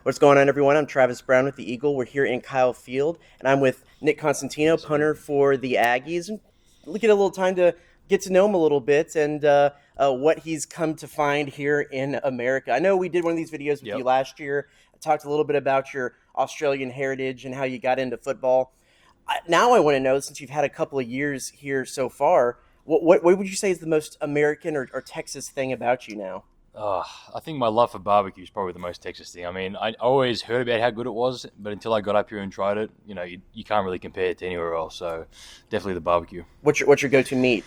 What's going on, everyone? I'm Travis Brown with the Eagle. We're here in Kyle Field, and I'm with Nik Constantinou, punter for the Aggies. And we'll get a little time to get to know him a little bit and what he's come to find here in America. I know we did one of these videos with you last year. I talked a little bit about your Australian heritage and how you got into football. Now I want to know, since you've had a couple of years here so far, what would you say is the most American or Texas thing about you now? I think my love for barbecue is probably the most Texas thing. I mean, I always heard about how good it was, but until I got up here and tried it, you can't really compare it to anywhere else. So definitely the barbecue. What's your go-to meat?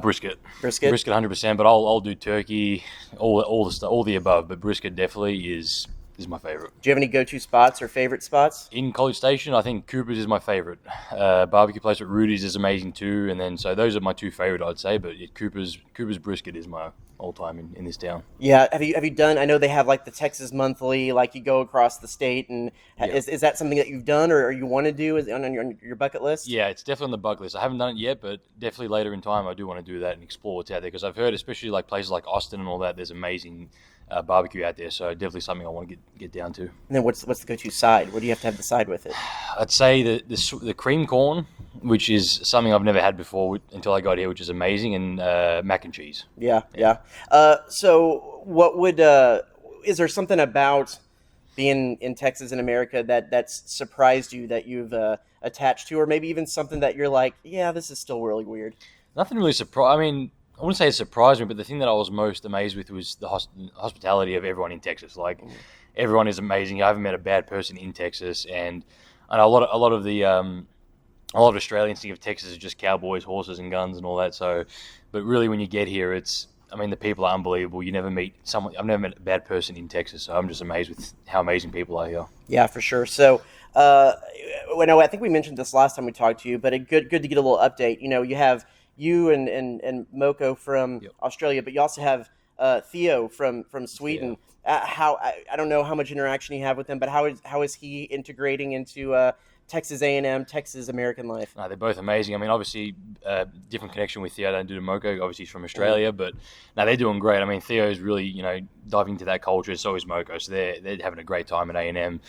Brisket. Brisket, 100%. But I'll do turkey, all the stuff, all the above. But brisket definitely is my favorite. Do you have any go-to spots or favorite spots? In College Station, I think Cooper's is my favorite. Barbecue place at Rudy's is amazing too, and then so those are my two favorite, I'd say. But Cooper's brisket is my all-time in this town. Yeah, have you done? I know they have like the Texas Monthly, like you go across the state, and is that something that you've done or you want to do? Is on your bucket list? Yeah, it's definitely on the bucket list. I haven't done it yet, but definitely later in time, I do want to do that and explore what's out there because I've heard, especially like places like Austin and all that, there's amazing barbecue out there. So definitely something I want to get down to. And then what's the go-to side? What do you have to have the side with it? I'd say the cream corn, which is something I've never had before until I got here, which is amazing, and mac and cheese. Yeah. So what would is there something about being in Texas in America that's surprised you that you've attached to, or maybe even something that you're like, yeah, this is still really weird? Nothing really surprised. I mean, I wouldn't say it surprised me, but the thing that I was most amazed with was the hospitality of everyone in Texas. Like, everyone is amazing. I haven't met a bad person in Texas, and I know a lot of Australians think of Texas as just cowboys, horses, and guns, and all that. So, but really, when you get here, the people are unbelievable. You never meet someone. I've never met a bad person in Texas, so I'm just amazed with how amazing people are here. Yeah, for sure. So, I think we mentioned this last time we talked to you, but good to get a little update. You have you and Moko from Australia, but you also have Theo from Sweden. I don't know how much interaction you have with him, but how is he integrating into Texas A&M, Texas American life? No, they're both amazing. I mean, obviously, different connection with Theo than I do to Moko. Obviously, he's from Australia, but no, they're doing great. I mean, Theo's really, diving into that culture. So is Moko. So they're having a great time at A&M, and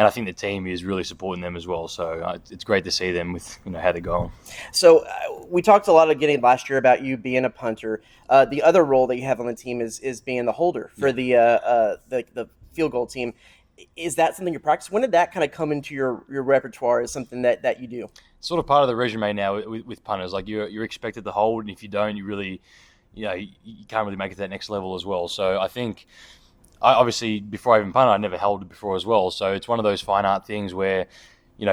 I think the team is really supporting them as well. So it's great to see them with how they're going. So we talked a lot again last year about you being a punter. The other role that you have on the team is being the holder for the field goal team. Is that something you practice? When did that kind of come into your repertoire as something that you do? It's sort of part of the resume now with punters. Like you're expected to hold, and if you don't, you really, you can't really make it to that next level as well. So I think, obviously, before I even punted, I never held it before as well. So it's one of those fine art things where,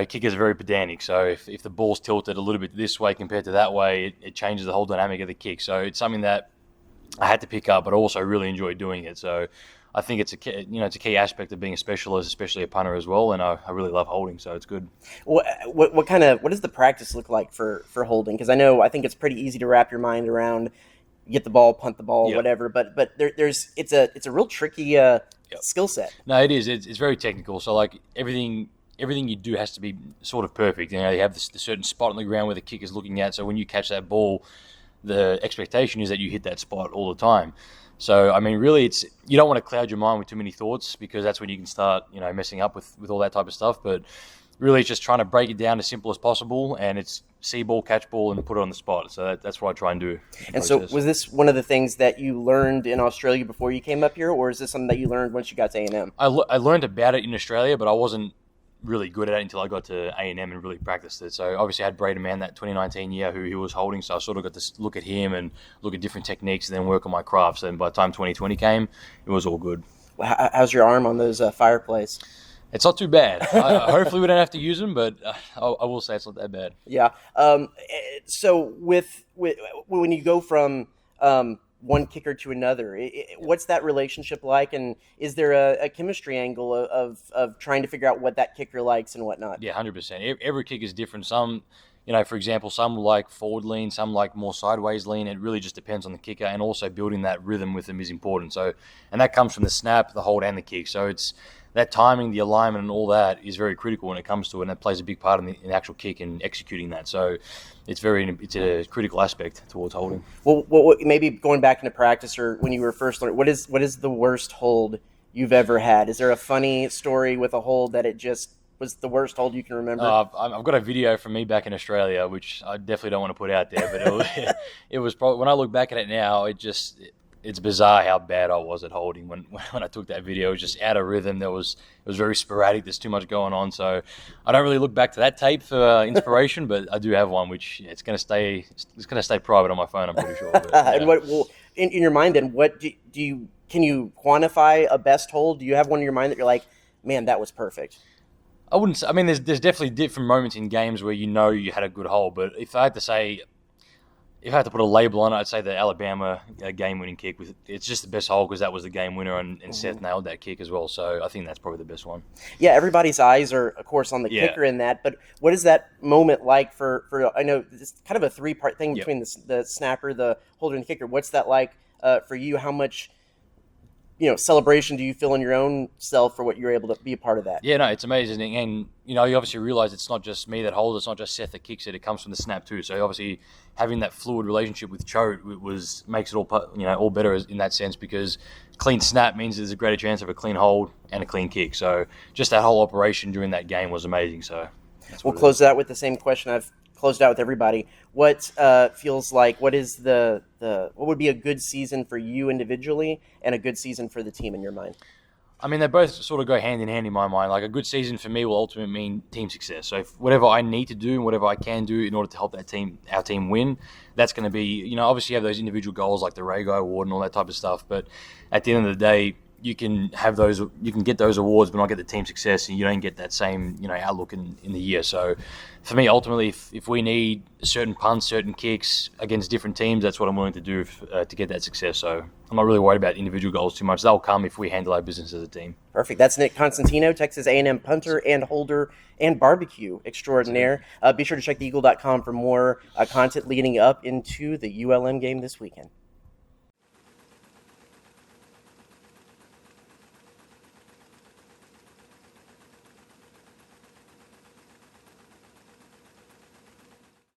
kickers are very pedantic. So if the ball's tilted a little bit this way compared to that way, it changes the whole dynamic of the kick. So it's something that I had to pick up, but I also really enjoyed doing it. So I think it's a key aspect of being a specialist, especially a punter as well, and I really love holding, so it's good. What does the practice look like for holding? Because I think it's pretty easy to wrap your mind around, get the ball, punt the ball, whatever. But it's a real tricky skill set. No, it is. It's very technical. So like everything you do has to be sort of perfect. You have the certain spot on the ground where the kick is looking at. So when you catch that ball, the expectation is that you hit that spot all the time. So, I mean, really, you don't want to cloud your mind with too many thoughts because that's when you can start, messing up with all that type of stuff. But really, it's just trying to break it down as simple as possible, and it's see ball, catch ball, and put it on the spot. So that's what I try and do. And so was this one of the things that you learned in Australia before you came up here, or is this something that you learned once you got to A&M? I learned about it in Australia, but I wasn't really good at it until I got to A&M and really practiced it. So obviously I had Braden Mann that 2019 year who he was holding, so I sort of got to look at him and look at different techniques and then work on my crafts. And by the time 2020 came, it was all good. How's your arm on those fire plays? It's not too bad. Hopefully we don't have to use them, but I will say it's not that bad. Yeah. So with when you go from one kicker to another, what's that relationship like, and is there a chemistry angle of trying to figure out what that kicker likes and whatnot? Yeah, 100%. Every kick is different. Some, for example, some like forward lean, some like more sideways lean. It really just depends on the kicker, and also building that rhythm with them is important. So, and that comes from the snap, the hold, and the kick. So it's that timing, the alignment, and all that is very critical when it comes to it, and that plays a big part in the actual kick and executing that. So it's a critical aspect towards holding. Well, maybe going back into practice or when you were first learning, what is the worst hold you've ever had? Is there a funny story with a hold that it just was the worst hold you can remember? I've got a video from me back in Australia, which I definitely don't want to put out there, but it was probably, when I look back at it now, it's bizarre how bad I was at holding when I took that video. It was just out of rhythm. It was very sporadic. There's too much going on, so I don't really look back to that tape for inspiration. But I do have one, which it's going to stay private on my phone. I'm pretty sure. But, yeah. And what? Well, in your mind, then, what do you? Can you quantify a best hold? Do you have one in your mind that you're like, man, that was perfect? I wouldn't. I mean, there's definitely different moments in games where you know you had a good hold. But if I had to put a label on it, I'd say the Alabama game-winning kick. It's just the best hole because that was the game winner, and Seth nailed that kick as well. So I think that's probably the best one. Yeah, everybody's eyes are, of course, on the kicker in that. But what is that moment like for I know it's kind of a three-part thing between the snapper, the holder, and the kicker. What's that like for you? How much celebration do you feel in your own self for what you're able to be a part of that? Yeah, no, it's amazing. And, you obviously realize it's not just me that holds, it's not just Seth that kicks it, it comes from the snap too. So obviously having that fluid relationship with Cho makes it all better in that sense, because clean snap means there's a greater chance of a clean hold and a clean kick. So just that whole operation during that game was amazing. So we'll close that with the same question I've closed out with everybody. What feels like, what would be a good season for you individually and a good season for the team in your mind? I mean, they both sort of go hand in hand in my mind. Like, a good season for me will ultimately mean team success. So whatever I need to do and whatever I can do in order to help our team win, that's going to be, obviously you have those individual goals like the Rago Award and all that type of stuff. But at the end of the day, you can get those awards but not get the team success, and you don't get that same outlook in the year. So for me, ultimately, if we need certain punts, certain kicks against different teams, that's what I'm willing to do to get that success. So I'm not really worried about individual goals too much. They'll come if we handle our business as a team. Perfect. That's Nik Constantinou, Texas A&M punter and holder and barbecue extraordinaire. Be sure to check theeagle.com for more content leading up into the ULM game this weekend.